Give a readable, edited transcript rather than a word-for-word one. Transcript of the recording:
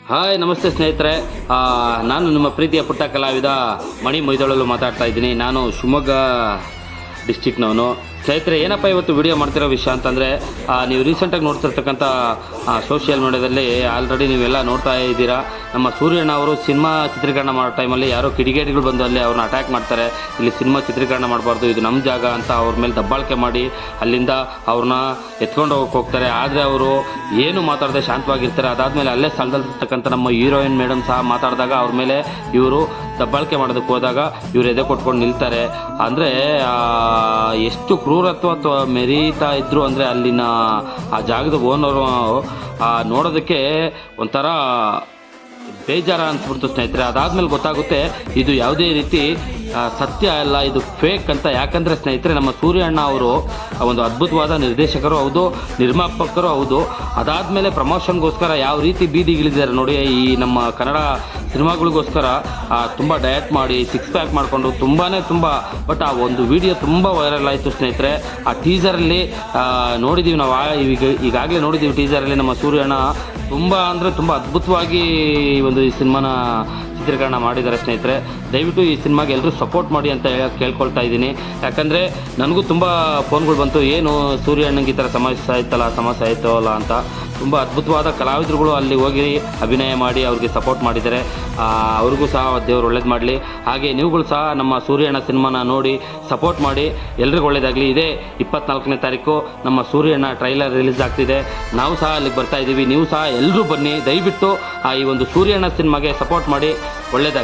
Hi ನಮಸ್ತೆ ಸ್ನೇಹಿತರೆ. ನಾನು ನಿಮ್ಮ ಪ್ರೀತಿಯ ಪುಟ್ಟ ಕಲಾವಿದ ಮಣಿ ಮೊಯ್ದೊಳಲು ಮಾತಾಡ್ತಾ ಇದ್ದೀನಿ. ನಾನು ಶಿವಮೊಗ್ಗ ಡಿಸ್ಟಿಕ್ನವನು. ಸ್ನೇಹಿತರೆ, ಏನಪ್ಪ ಇವತ್ತು ವಿಡಿಯೋ ಮಾಡ್ತಿರೋ ವಿಷಯ ಅಂತಂದರೆ, ನೀವು ರೀಸೆಂಟಾಗಿ ನೋಡ್ತಿರ್ತಕ್ಕಂಥ ಸೋಷಿಯಲ್ ಮೀಡಿಯಾದಲ್ಲಿ ಆಲ್ರೆಡಿ ನೀವೆಲ್ಲ ನೋಡ್ತಾ ಇದ್ದೀರಾ. ನಮ್ಮ ಸೂರ್ಯಣ್ಣ ಅವರು ಸಿನಿಮಾ ಚಿತ್ರೀಕರಣ ಮಾಡೋ ಟೈಮಲ್ಲಿ ಯಾರೋ ಕಿಡಿಗೇಡಿಗಳು ಬಂದು ಅಲ್ಲಿ ಅವ್ರನ್ನ ಅಟ್ಯಾಕ್ ಮಾಡ್ತಾರೆ. ಇಲ್ಲಿ ಸಿನಿಮಾ ಚಿತ್ರೀಕರಣ ಮಾಡಬಾರ್ದು, ಇದು ನಮ್ಮ ಜಾಗ ಅಂತ ಅವ್ರ ಮೇಲೆ ದಬ್ಬಾಳಿಕೆ ಮಾಡಿ ಅಲ್ಲಿಂದ ಅವ್ರನ್ನ ಎತ್ಕೊಂಡು ಹೋಗ್ತಾರೆ. ಆದರೆ ಅವರು ಏನು ಮಾತಾಡದೆ ಶಾಂತವಾಗಿರ್ತಾರೆ. ಅದಾದಮೇಲೆ ಅಲ್ಲೇ ಸ್ಥಳದಲ್ಲಿರ್ತಕ್ಕಂಥ ನಮ್ಮ ಹೀರೋಯಿನ್ ಮೇಡಮ್ ಸಹ ಮಾತಾಡಿದಾಗ ಅವ್ರ ಮೇಲೆ ಇವರು ದಬ್ಬಾಳಿಕೆ ಮಾಡೋದಕ್ಕೆ ಹೋದಾಗ ಇವರು ಎದೆ ಕೊಟ್ಕೊಂಡು ನಿಲ್ತಾರೆ. ಅಂದರೆ ಎಷ್ಟು ಕ್ರೂರತ್ವ ಮೆರೀತಾ ಇದ್ರು ಅಂದರೆ ಅಲ್ಲಿನ ಆ ಜಾಗದ ಓನರು ನೋಡೋದಕ್ಕೆ ಒಂಥರ ಬೇಜಾರ ಅನ್ಸ್ಬಿಡ್ತು ಸ್ನೇಹಿತರೆ. ಅದಾದಮೇಲೆ ಗೊತ್ತಾಗುತ್ತೆ ಇದು ಯಾವುದೇ ರೀತಿ ಸತ್ಯ ಅಲ್ಲ, ಇದು ಫೇಕ್ ಅಂತ. ಯಾಕಂದರೆ ಸ್ನೇಹಿತರೆ, ನಮ್ಮ ಸೂರ್ಯಣ್ಣ ಅವರು ಒಂದು ಅದ್ಭುತವಾದ ನಿರ್ದೇಶಕರು ಹೌದು, ನಿರ್ಮಾಪಕರು ಹೌದು. ಅದಾದಮೇಲೆ ಪ್ರಮೋಷನ್ಗೋಸ್ಕರ ಯಾವ ರೀತಿ ಬೀದಿಗಿಳಿದ್ದಾರೆ ನೋಡಿ. ಈ ನಮ್ಮ ಕನ್ನಡ ಸಿನಿಮಾಗಳಿಗೋಸ್ಕರ ತುಂಬ ಡಯಟ್ ಮಾಡಿ ಸಿಕ್ಸ್ ಪ್ಯಾಕ್ ಮಾಡಿಕೊಂಡು ತುಂಬ ಬಟ್ ಆ ಒಂದು ವಿಡಿಯೋ ತುಂಬ ವೈರಲ್ ಆಯಿತು ಸ್ನೇಹಿತರೆ. ಆ ಟೀಸರಲ್ಲಿ ನೋಡಿದ್ದೀವಿ ನಾವು, ಈಗಾಗಲೇ ನೋಡಿದ್ದೀವಿ. ಟೀಸರಲ್ಲಿ ನಮ್ಮ ಸೂರ್ಯಣ್ಣ ತುಂಬ ಅಂದರೆ ತುಂಬ ಅದ್ಭುತವಾಗಿ ಒಂದು ಈ ಸಿನಿಮಾನ ಚಿತ್ರೀಕರಣ ಮಾಡಿದ್ದಾರೆ ಸ್ನೇಹಿತರೆ. ದಯವಿಟ್ಟು ಈ ಸಿನಿಮಾಗೆ ಎಲ್ಲರೂ ಸಪೋರ್ಟ್ ಮಾಡಿ ಅಂತ ಕೇಳ್ಕೊಳ್ತಾ ಇದ್ದೀನಿ. ಯಾಕಂದರೆ ನನಗೂ ತುಂಬ ಫೋನ್ಗಳು ಬಂತು, ಏನು ಸೂರ್ಯಣ್ಣಂಗೆ ಈ ಥರ ಸಮಸ್ಯೆ ಆಯ್ತಲ್ಲ ಅಂತ. ತುಂಬ ಅದ್ಭುತವಾದ ಕಲಾವಿದರುಗಳು ಅಲ್ಲಿ ಹೋಗಿ ಅಭಿನಯ ಮಾಡಿ ಅವ್ರಿಗೆ ಸಪೋರ್ಟ್ ಮಾಡಿದ್ದಾರೆ. ಅವ್ರಿಗೂ ಸಹ ದೇವರು ಒಳ್ಳೇದು ಮಾಡಲಿ. ಹಾಗೆ ನೀವುಗಳು ಸಹ ನಮ್ಮ ಸೂರ್ಯಣ್ಣ ಸಿನಿಮಾನ ನೋಡಿ ಸಪೋರ್ಟ್ ಮಾಡಿ. ಎಲ್ರಿಗೂ ಒಳ್ಳೇದಾಗಲಿ. ಇದೇ 24ನೇ ತಾರೀಕು ನಮ್ಮ ಸೂರ್ಯಣ್ಣ ಟ್ರೈಲರ್ ರಿಲೀಸ್ ಆಗ್ತಿದೆ. ನಾವು ಸಹ ಅಲ್ಲಿಗೆ ಬರ್ತಾ ಇದ್ದೀವಿ. ನೀವು ಸಹ ಎಲ್ಲರೂ ಬನ್ನಿ. ದಯವಿಟ್ಟು ಈ ಒಂದು ಸೂರ್ಯಣ್ಣ ಸಿನಿಮಾಗೆ ಸಪೋರ್ಟ್ ಮಾಡಿ. ಒಳ್ಳೆಯದಾಗಲಿ.